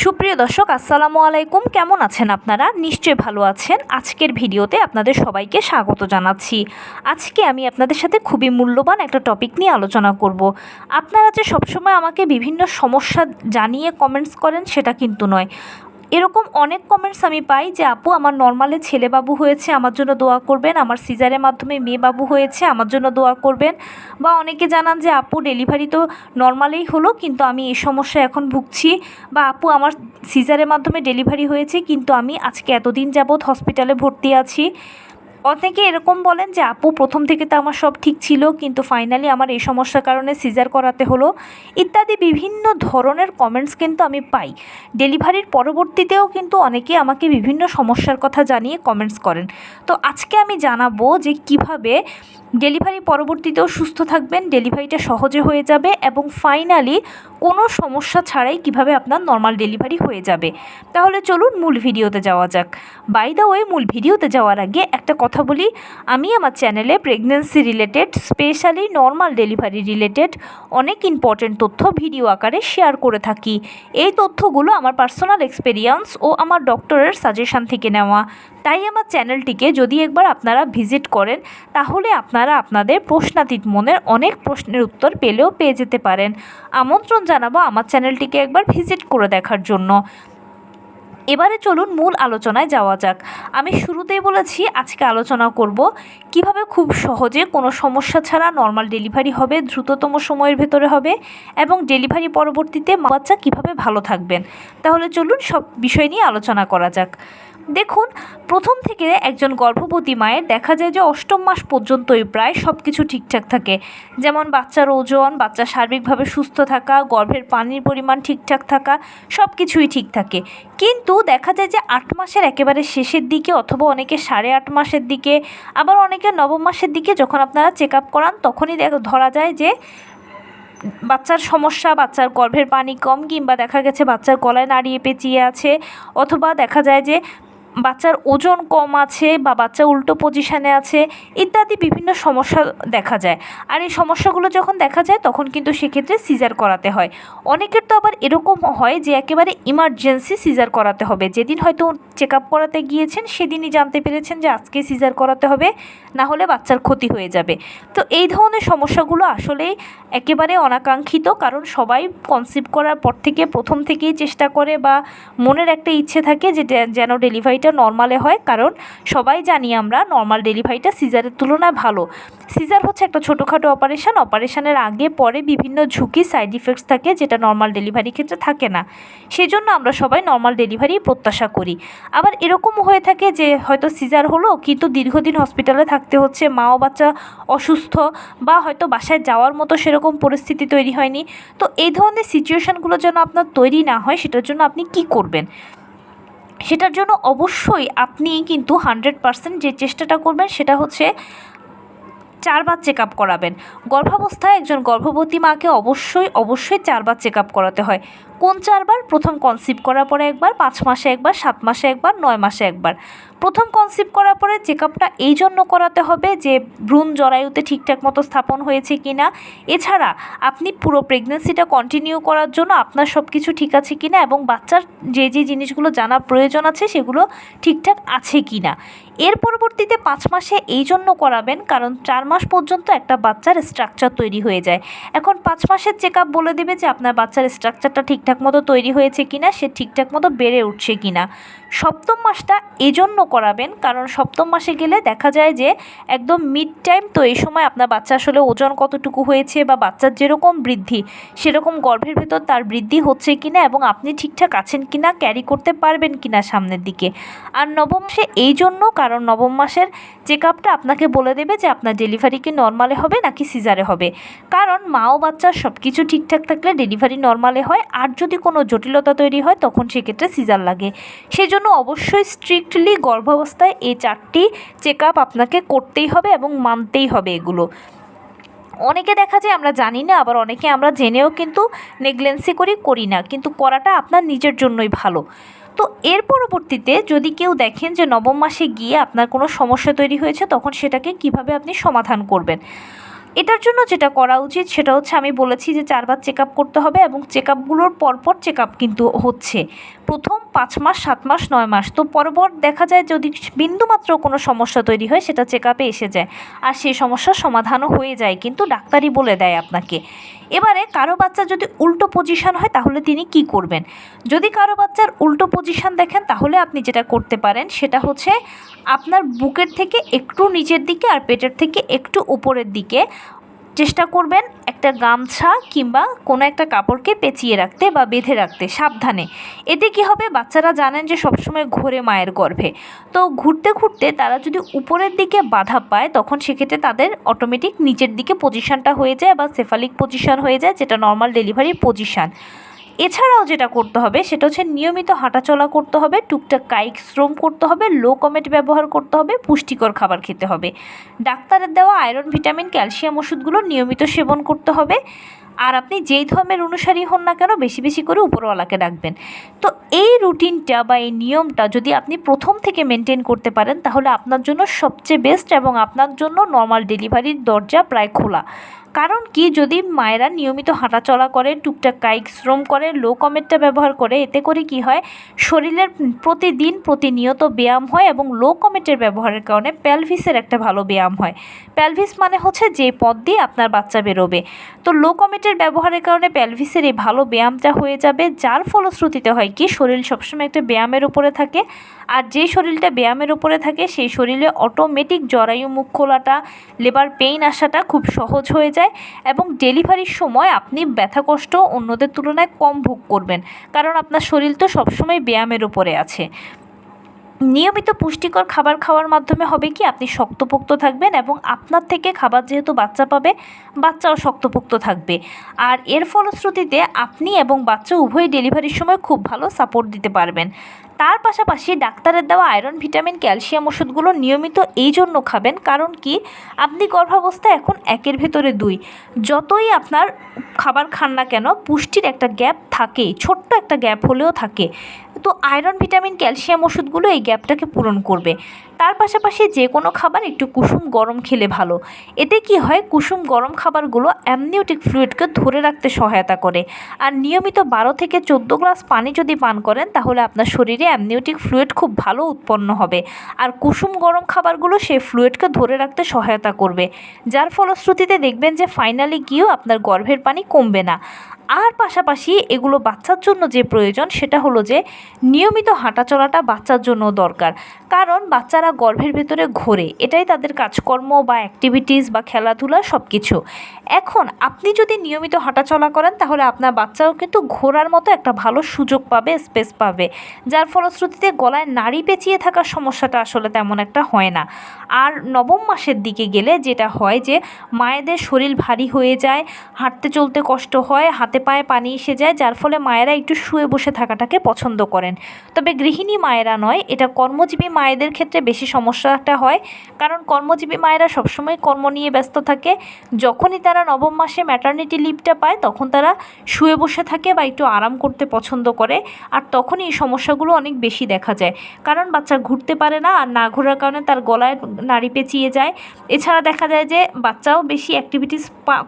সুপ্রিয় দর্শক, আসসালামু আলাইকুম। কেমন আছেন আপনারা? নিশ্চয়ই ভালো আছেন। আজকের ভিডিওতে আপনাদের সবাইকে স্বাগত জানাচ্ছি। আজকে আমি আপনাদের সাথে খুবই মূল্যবান একটা টপিক নিয়ে আলোচনা করব। আপনারা যে সবসময় আমাকে বিভিন্ন সমস্যা জানিয়ে কমেন্টস করেন সেটা কিন্তু নয়। এরকম অনেক কমেন্টস আমি পাই যে আপু আমার নর্মালে ছেলে বাবু হয়েছে, আমার জন্য দোয়া করবেন। আমার সিজারের মাধ্যমে মেয়ে বাবু হয়েছে, আমার জন্য দোয়া করবেন। বা অনেকে জানান যে আপু ডেলিভারি তো নর্মালেই হলো, কিন্তু আমি এই সমস্যা এখন ভুগছি। বা আপু আমার সিজারের মাধ্যমে ডেলিভারি হয়েছে, কিন্তু আমি আজকে এতদিন যাবৎ হসপিটালে ভর্তি আছি। অনেকে এরকম বলেন যে আপু প্রথম থেকে তো আমার সব ঠিক ছিল, কিন্তু ফাইনালি আমার এই সমস্যার কারণে সিজার করাতে হলো, ইত্যাদি বিভিন্ন ধরনের কমেন্টস কিন্তু আমি পাই। ডেলিভারির পরবর্তীতেও কিন্তু অনেকে আমাকে বিভিন্ন সমস্যার কথা জানিয়ে কমেন্টস করেন। তো আজকে আমি জানাবো যে কিভাবে ডেলিভারি পরবর্তীতেও সুস্থ থাকবেন, ডেলিভারিটা সহজে হয়ে যাবে এবং ফাইনালি কোনো সমস্যা ছাড়াই কিভাবে আপনার নর্মাল ডেলিভারি হয়ে যাবে। তাহলে চলুন মূল ভিডিওতে যাওয়া যাক। বাই দ্য ওয়ে, মূল ভিডিওতে যাওয়ার আগে একটা কথা বলি, আমি আমার চ্যানেলে pregnancy related, specially normal delivery related অনেক ইম্পর্টেন্ট তথ্য ভিডিও আকারে শেয়ার করে থাকি। এই তথ্যগুলো আমার পার্সোনাল এক্সপেরিয়েন্স ও আমার ডক্টরের সাজেশান থেকে নেওয়া। তাই আমার চ্যানেলটিকে যদি একবার আপনারা ভিজিট করেন, তাহলে আপনারা আপনাদের প্রশ্নাতীত মনের অনেক প্রশ্নের উত্তর পেয়ে যেতে পারেন। আমন্ত্রণ জানাবো আমার চ্যানেলটিকে একবার ভিজিট করে দেখার জন্য। এবারে চলুন মূল আলোচনায় যাওয়া যাক। আমি শুরুতেই বলেছি আজকে আলোচনা করব কিভাবে খুব সহজে কোনো সমস্যা ছাড়া নর্মাল ডেলিভারি হবে, দ্রুততম সময়ের ভেতরে হবে এবং ডেলিভারি পরবর্তীতে মা বাচ্চা কীভাবে ভালো থাকবেন। তাহলে চলুন সব বিষয় নিয়ে আলোচনা করা যাক। দেখুন, প্রথম থেকে একজন গর্ভবতী মায়ের দেখা যায় যে অষ্টম মাস পর্যন্তই প্রায় সব কিছু ঠিকঠাক থাকে। যেমন বাচ্চার ওজন, বাচ্চা সার্বিকভাবে সুস্থ থাকা, গর্ভের পানির পরিমাণ ঠিকঠাক থাকা, সব কিছুই ঠিক থাকে। কিন্তু দেখা যায় যে 8 মাসের একেবারে শেষের দিকে অথবা অনেকে 8.5 মাসের দিকে, আবার অনেকে নবম মাসের দিকে যখন আপনারা চেক আপ করান তখনই ধরা যায় যে বাচ্চার সমস্যা, বাচ্চার গর্ভের পানি কম, কিংবা দেখা গেছে বাচ্চার গলায় নাড়িয়ে পেঁচিয়ে আছে, অথবা দেখা যায় যে বাচ্চার ওজন কম আছে বা বাচ্চা উল্টো পজিশানে আছে, ইত্যাদি বিভিন্ন সমস্যা দেখা যায়। আর এই সমস্যাগুলো যখন দেখা যায় তখন কিন্তু সেক্ষেত্রে সিজার করাতে হয়। অনেকের তো আবার এরকম হয় যে একেবারে ইমার্জেন্সি সিজার করাতে হবে, যেদিন হয়তো চেক আপ করাতে গিয়েছেন সেদিনই জানতে পেরেছেন যে আজকে সিজার করাতে হবে, না হলে বাচ্চার ক্ষতি হয়ে যাবে। তো এই ধরনের সমস্যাগুলো আসলেই একেবারে অনাকাঙ্ক্ষিত, কারণ সবাই কনসিভ করার পর থেকে প্রথম থেকেই চেষ্টা করে বা মনের একটা ইচ্ছে থাকে যে যেন ডেলিভারিটা নর্মালে হয়, কারণ সবাই জানি আমরা নর্মাল ডেলিভারিটা সিজারের তুলনায় ভালো। সিজার হচ্ছে একটা ছোটোখাটো অপারেশনের আগে পরে বিভিন্ন ঝুঁকি, সাইড ইফেক্টস থাকে, যেটা নর্মাল ডেলিভারির ক্ষেত্রে থাকে না। সেই জন্য আমরা সবাই নর্মাল ডেলিভারি প্রত্যাশা করি। আবার এরকমও হয়ে থাকে যে হয়তো সিজার হলো কিন্তু দীর্ঘদিন হসপিটালে থাকতে হচ্ছে, মা ও বাচ্চা অসুস্থ, বা হয়তো বাসায় যাওয়ার মতো সেরকম পরিস্থিতি তৈরি হয়নি। তো এই ধরনের সিচুয়েশানগুলো যেন আপনার তৈরি না হয়, সেটার জন্য আপনি কি করবেন? সেটার জন্য অবশ্যই আপনি কিন্তু 100% যে চেষ্টাটা করবেন সেটা হচ্ছে 4 বার চেক আপ করাবেন। গর্ভাবস্থায় একজন গর্ভবতী মাকে অবশ্যই 4 বার চেক আপ করাতে হয়। কোন 4 বার? প্রথম কনসিভ করার পরে একবার, 5 মাসে একবার, 7 মাসে একবার, 9 মাসে একবার। প্রথম কনসিভ করার পরে চেক আপটা এই জন্য করাতে হবে যে ভ্রূণ জরায়ুতে ঠিকঠাক মতো স্থাপন হয়েছে কি না, এছাড়া আপনি পুরো প্রেগনেন্সিটা কন্টিনিউ করার জন্য আপনার সব কিছু ঠিক আছে কি না, এবং বাচ্চার যে জিনিসগুলো জানা প্রয়োজন আছে সেগুলো ঠিকঠাক আছে কি না। এর পরবর্তীতে 5 মাসে এই জন্য করাবেন কারণ 4 মাস পর্যন্ত একটা বাচ্চার স্ট্রাকচার তৈরি হয়ে যায়। এখন 5 মাসের চেক আপ বলে দেবে যে আপনার বাচ্চার স্ট্রাকচারটা ঠিকঠাক মতো তৈরি হয়েছে কিনা, সে ঠিকঠাক মতো বেড়ে উঠছে কিনা। সপ্তম মাসটা এই জন্য করাবেন কারণ সপ্তম মাসে গেলে দেখা যায় যে একদম মিড টাইম, তো এই সময় আপনার বাচ্চা আসলে ওজন কতটুকু হয়েছে বা বাচ্চার যেরকম বৃদ্ধি সেরকম গর্ভের ভেতর তার বৃদ্ধি হচ্ছে কিনা এবং আপনি ঠিকঠাক আছেন কিনা, ক্যারি করতে পারবেন কিনা সামনের দিকে। আর নবম মাসে এই জন্য কারণ নবম মাসের চেক আপটা আপনাকে বলে দেবে যে আপনার ডেলিভারি কি নর্মালে হবে নাকি সিজারে হবে। কারণ মা ও বাচ্চার সব কিছু ঠিকঠাক থাকলে ডেলিভারি নর্মালে হয়, আর যদি কোনো জটিলতা তৈরি হয় তখন সেক্ষেত্রে সিজার লাগে। সেই জন্য অবশ্যই স্ট্রিক্টলি গর্ভাবস্থায় এই 4টি চেক আপ আপনাকে করতেই হবে এবং মানতেই হবে এগুলো। অনেকে দেখা যায় আমরা জানি না, আবার অনেকে আমরা জেনেও কিন্তু নেগলেন্সি করি না, কিন্তু করাটা আপনার নিজের জন্যই ভালো। তো এর পরবর্তীতে যদি কেউ দেখেন যে নবম মাসে গিয়ে আপনার কোনো সমস্যা তৈরি হয়েছে, তখন সেটাকে কিভাবে আপনি সমাধান করবেন। এটার জন্য যেটা করা উচিত সেটা হচ্ছে, আমি বলেছি যে 4 বার চেক আপ করতে হবে এবং চেক আপগুলোর পরপর চেক আপ কিন্তু হচ্ছে। প্রথম 5 মাস, 7 মাস, 9 মাস, তো পরপর দেখা যায় যদি বিন্দুমাত্র কোনো সমস্যা তৈরি হয় সেটা চেক আপে এসে যায়, আর সেই সমস্যার সমাধানও হয়ে যায়, কিন্তু ডাক্তারই বলে দেয় আপনাকে। এবারে কারো বাচ্চা যদি উল্টো পজিশন হয় তাহলে তিনি কি করবেন? যদি কারো বাচ্চার উল্টো পজিশন দেখেন তাহলে আপনি যেটা করতে পারেন সেটা হচ্ছে আপনার বুকের থেকে একটু নিচের দিকে আর পেটের থেকে একটু উপরের দিকে চেষ্টা করবেন একটা গামছা কিংবা কোনো একটা কাপড়কে পেঁচিয়ে রাখতে বা বেঁধে রাখতে সাবধানে। এতে কি হবে, বাচ্চারা জানেন যে সবসময় ঘোরে মায়ের গর্ভে, তো ঘুরতে ঘুরতে তারা যদি উপরের দিকে বাধা পায় তখন সেক্ষেত্রে তাদের অটোমেটিক নিচের দিকে পজিশানটা হয়ে যায় বা সেফালিক পজিশান হয়ে যায়, যেটা নর্মাল ডেলিভারির পজিশান। এছাড়াও যেটা করতে হবে সেটা হচ্ছে নিয়মিত হাঁটাচলা করতে হবে, টুকটাক কায়িক শ্রম করতে হবে, লো কমেট ব্যবহার করতে হবে, পুষ্টিকর খাবার খেতে হবে। ডাক্তারের দেওয়া আয়রন, ভিটামিন, ক্যালসিয়াম ওষুধগুলো নিয়মিত সেবন করতে হবে। আর আপনি যেই ধর্মের অনুসারী হন না কেন বেশি বেশি করে উপরওয়ালাকে ডাকবেন। তো এই রুটিনটা বা এই নিয়মটা যদি আপনি প্রথম থেকে মেনটেন করতে পারেন তাহলে আপনার জন্য সবচেয়ে বেস্ট, এবং আপনার জন্য নর্মাল ডেলিভারির দরজা প্রায় খোলা। কারণ কি, যদি মায়েরা নিয়মিত হাঁটাচলা করে, টুকটাক কায়িক শ্রম করে, লো কমেটটা ব্যবহার করে, এতে করে কি হয়, শরীরের প্রতিদিন প্রতিনিয়ত ব্যায়াম হয় এবং লো কমেটের ব্যবহারের কারণে প্যালভিসের একটা ভালো ব্যায়াম হয়। প্যালভিস মানে হচ্ছে যে পথ দিয়ে আপনার বাচ্চা বেরোবে। তো লো কমেটের ব্যবহারের কারণে প্যালভিসের এই ভালো ব্যায়ামটা হয়ে যাবে, যার ফলশ্রুতিতে হয় কি, শরীর সবসময় একটা ব্যায়ামের উপরে থাকে। আর যেই শরীরটা ব্যায়ামের উপরে থাকে সেই শরীরে অটোমেটিক জরায়ু মুখ খোলাটা, লেবার পেইন আসাটা খুব সহজ হয়ে যায়, এবং ডেলিভারির সময় আপনি ব্যথা কষ্ট অন্যদের তুলনায় কম ভোগ করবেন, কারণ আপনার শরীর তো সবসময় ব্যায়ামের উপরে আছে। নিয়মিত পুষ্টিকর খাবার খাওয়ার মাধ্যমে হবে কি, আপনি শক্তপোক্ত থাকবেন এবং আপনার থেকে খাবার যেহেতু বাচ্চা পাবে, বাচ্চাও শক্তপোক্ত থাকবে। আর এর ফলশ্রুতিতে আপনি এবং বাচ্চা উভয়ই ডেলিভারির সময় খুব ভালো সাপোর্ট দিতে পারবেন। তার পাশাপাশি ডাক্তারের দেওয়া আয়রন, ভিটামিন, ক্যালসিয়াম ওষুধগুলো নিয়মিত এই জন্য খাবেন, কারণ কি, আপনি গর্ভাবস্থায় এখন 1-এর ভেতরে 2, যতই আপনার খাবার খান না কেন পুষ্টির একটা গ্যাপ থাকেই, ছোট্ট একটা গ্যাপ হলেও থাকে। তো আয়রন, ভিটামিন, ক্যালসিয়াম ওষুধগুলো এই গ্যাপটাকে পূরণ করবে। তার পাশাপাশি যে কোনো খাবার একটু কুসুম গরম খেলে ভালো। এতে কি হয়, কুসুম গরম খাবারগুলো অ্যামনিওটিক ফ্লুইডকে ধরে রাখতে সহায়তা করে। আর নিয়মিত 12 থেকে 14 গ্লাস পানি যদি পান করেন তাহলে আপনার শরীরে অ্যামনিওটিক ফ্লুইড খুব ভালো উৎপন্ন হবে। আর কুসুম গরম খাবারগুলো সেই ফ্লুইডকে ধরে রাখতে সহায়তা করবে, যার ফলশ্রুতিতে দেখবেন যে ফাইনালি গিয়েও আপনার গর্ভের পানি কমবে না। আর পাশাপাশি এগুলো বাচ্চার জন্য যে প্রয়োজন সেটা হলো যে নিয়মিত হাঁটাচলাটা বাচ্চার জন্য দরকার, কারণ বাচ্চারা গর্ভের ভেতরে ঘোরে, এটাই তাদের কাজকর্ম বা অ্যাক্টিভিটিস বা খেলাধুলা সব কিছু। এখন আপনি যদি নিয়মিত হাঁটাচলা করেন তাহলে আপনার বাচ্চাও কিন্তু ঘোরার মতো একটা ভালো সুযোগ পাবে, স্পেস পাবে, যার ফলশ্রুতিতে গলায় নাড়ি পেঁচিয়ে থাকার সমস্যাটা আসলে তেমন একটা হয় না। আর নবম মাসের দিকে গেলে যেটা হয় যে মায়েদের শরীর ভারী হয়ে যায়, হাঁটতে চলতে কষ্ট হয়, হাতে পায়ে পানি এসে যায়, যার ফলে মায়েরা একটু শুয়ে বসে থাকাটাকে পছন্দ করেন। তবে গৃহিণী মায়েরা নয়, এটা কর্মজীবী মায়েদের ক্ষেত্রে বেশি সমস্যাটা হয়, কারণ কর্মজীবী মায়েরা সবসময় কর্ম নিয়ে ব্যস্ত থাকে। যখনই তারা নবম মাসে ম্যাটারনিটি লিভটা পায় তখন তারা শুয়ে বসে থাকে বা একটু আরাম করতে পছন্দ করে, আর তখনই এই সমস্যাগুলো অনেক বেশি দেখা যায়, কারণ বাচ্চা ঘুরতে পারে না, আর না ঘোরার কারণে তার গলায় নাড়ি পেঁচিয়ে যায়। এছাড়া দেখা যায় যে বাচ্চাও বেশি অ্যাক্টিভিটিস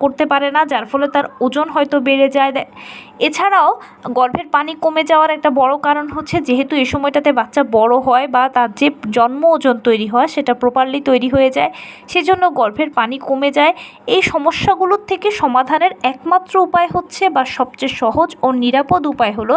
করতে পারে না, যার ফলে তার ওজন হয়তো বেড়ে যায়। এছাড়াও গর্ভের পানি কমে যাওয়ার একটা বড় কারণ হচ্ছে যেহেতু এই সময়টাতে বাচ্চা বড় হয় বা তার যে জন্ম ওজন তৈরি হয় সেটা প্রপারলি তৈরি হয়ে যায়, সেজন্য গর্ভের পানি কমে যায়। এই সমস্যাগুলোর থেকে সমাধানের একমাত্র উপায় হচ্ছে বা সবচেয়ে সহজ ও নিরাপদ উপায় হলো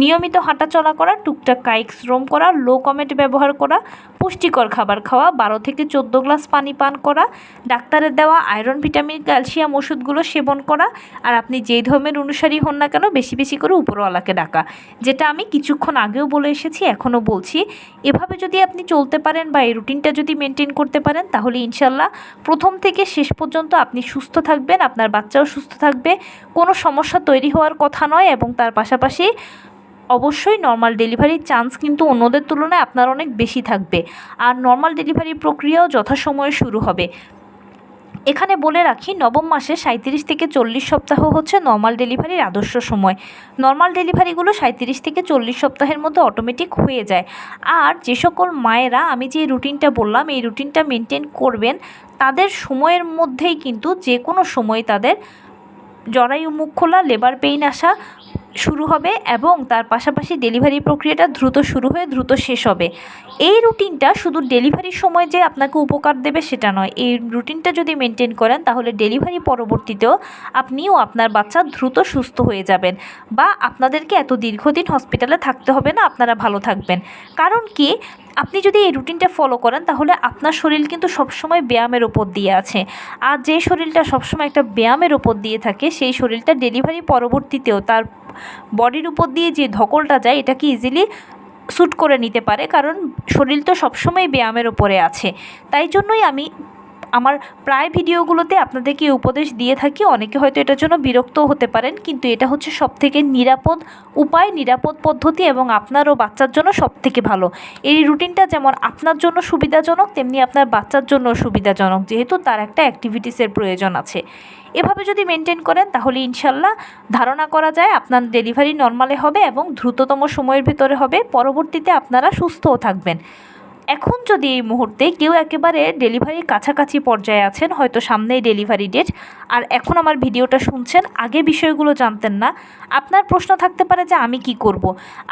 নিয়মিত হাঁটাচলা করা, টুকটাক কায়িক শ্রম করা, লো কমেট ব্যবহার করা, পুষ্টিকর খাবার খাওয়া, 12 থেকে 14 গ্লাস পানি পান করা, ডাক্তারের দেওয়া আয়রন, ভিটামিন, ক্যালসিয়াম ওষুধগুলো সেবন করা, আর আপনি যেই ধর্মের অনুসারী হন না কেন বেশি বেশি করে উপরওয়ালাকে ডাকা, যেটা আমি কিছুক্ষণ আগেও বলে এসেছি, এখনও বলছি। এভাবে যদি আপনি চলতে পারেন বা এই রুটিনটা যদি মেনটেন করতে পারেন তাহলে ইনশাল্লাহ প্রথম থেকে শেষ পর্যন্ত আপনি সুস্থ থাকবেন, আপনার বাচ্চাও সুস্থ থাকবে, কোনো সমস্যা তৈরি হওয়ার কথা নয়। এবং তার পাশাপাশি অবশ্যই নর্মাল ডেলিভারির চান্স কিন্তু অন্যদের তুলনায় আপনার অনেক বেশি থাকবে, আর নর্মাল ডেলিভারি প্রক্রিয়াও যথাসময়ে শুরু হবে। এখানে বলে রাখি, নবম মাসে 37 থেকে 40 সপ্তাহ হচ্ছে নর্মাল ডেলিভারির আদর্শ সময়। নর্মাল ডেলিভারিগুলো 37 থেকে 40 সপ্তাহের মধ্যে অটোমেটিক হয়ে যায়। আর যে সকল মায়েরা আমি যে রুটিনটা বললাম এই রুটিনটা মেনটেন করবেন, তাদের সময়ের মধ্যেই কিন্তু যে কোনো সময় তাদের জরায়ু মুখ খোলা, লেবার পেইন আসা শুরু হবে এবং তার পাশাপাশি ডেলিভারি প্রক্রিয়াটা দ্রুত শুরু হয়ে দ্রুত শেষ হবে। এই রুটিনটা শুধু ডেলিভারির সময় যে আপনাকে উপকার দেবে সেটা নয়, এই রুটিনটা যদি মেনটেন করেন তাহলে ডেলিভারি পরবর্তীতেও আপনিও আপনার বাচ্চা দ্রুত সুস্থ হয়ে যাবেন বা আপনাদেরকে এত দীর্ঘদিন হসপিটালে থাকতে হবে না, আপনারা ভালো থাকবেন। কারণ কি, আপনি যদি এই রুটিনটা ফলো করেন তাহলে আপনার শরীর কিন্তু সবসময় ব্যায়ামের ওপর দিয়ে আছে। আর যে শরীরটা সবসময় একটা ব্যায়ামের ওপর দিয়ে থাকে সেই শরীরটা ডেলিভারি পরবর্তীতেও তার বডির উপর দিয়ে যে ধকলটা যায় এটাকে ইজিলি শ্যুট করে নিতে পারে, কারণ শরীর তো সবসময় ব্যায়ামের ওপরে আছে। তাই জন্যই আমি আমার প্রায় ভিডিওগুলোতে আপনাদেরকে উপদেশ দিয়ে থাকি। অনেকে হয়তো এটার জন্য বিরক্তও হতে পারেন, কিন্তু এটা হচ্ছে সবথেকে নিরাপদ উপায়, নিরাপদ পদ্ধতি এবং আপনার ও বাচ্চার জন্য সবথেকে ভালো। এই রুটিনটা যেমন আপনার জন্য সুবিধাজনক তেমনি আপনার বাচ্চার জন্য সুবিধাজনক, যেহেতু তার একটা অ্যাক্টিভিটিসের প্রয়োজন আছে। এভাবে যদি মেনটেন করেন তাহলে ইনশাল্লাহ ধারণা করা যায় আপনার ডেলিভারি নর্মালে হবে এবং দ্রুততম সময়ের ভেতরে হবে, পরবর্তীতে আপনারা সুস্থও থাকবেন। এখন যদি এই মুহূর্তে কেউ একেবারে ডেলিভারির কাছাকাছি পর্যায়ে আছেন, হয়তো সামনেই ডেলিভারি ডেট, আর এখন আমার ভিডিওটা শুনছেন, আগে বিষয়গুলো জানতেন না, আপনার প্রশ্ন থাকতে পারে যে আমি কি করব।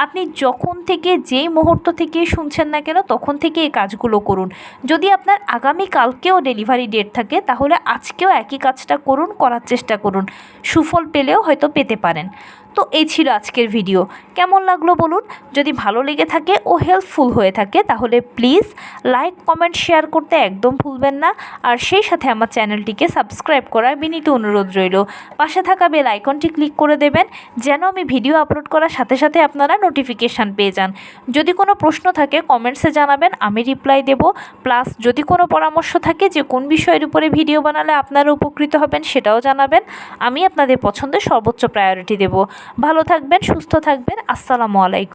আপনি যখন থেকে যেই মুহূর্ত থেকে শুনছেন না কেন তখন থেকে এই কাজগুলো করুন। যদি আপনার আগামীকালকেও ডেলিভারি ডেট থাকে তাহলে আজকেও একই কাজটা করুন, করার চেষ্টা করুন, সুফল পেলেও হয়তো পেতে পারেন। তো এই ছিল আজকের ভিডিও। কেমন লাগলো বলুন। যদি ভালো লেগে থাকে ও হেল্পফুল হয়ে থাকে তাহলে প্লিজ লাইক, কমেন্ট, শেয়ার করতে একদম ভুলবেন না। আর সেই সাথে আমার চ্যানেলটিকে সাবস্ক্রাইব করার বিনীত অনুরোধ রইল। পাশে থাকা বেল আইকনটি ক্লিক করে দেবেন যেন আমি ভিডিও আপলোড করার সাথে সাথে আপনারা নোটিফিকেশান পেয়ে যান। যদি কোনো প্রশ্ন থাকে কমেন্টসে জানাবেন, আমি রিপ্লাই দেব। প্লাস যদি কোনো পরামর্শ থাকে যে কোন বিষয়ের উপরে ভিডিও বানালে আপনারা উপকৃত হবেন সেটাও জানাবেন। আমি আপনাদের পছন্দের সর্বোচ্চ প্রায়োরিটি দেব। ভালো থাকবেন, সুস্থ থাকবেন। আসসালামু আলাইকুম।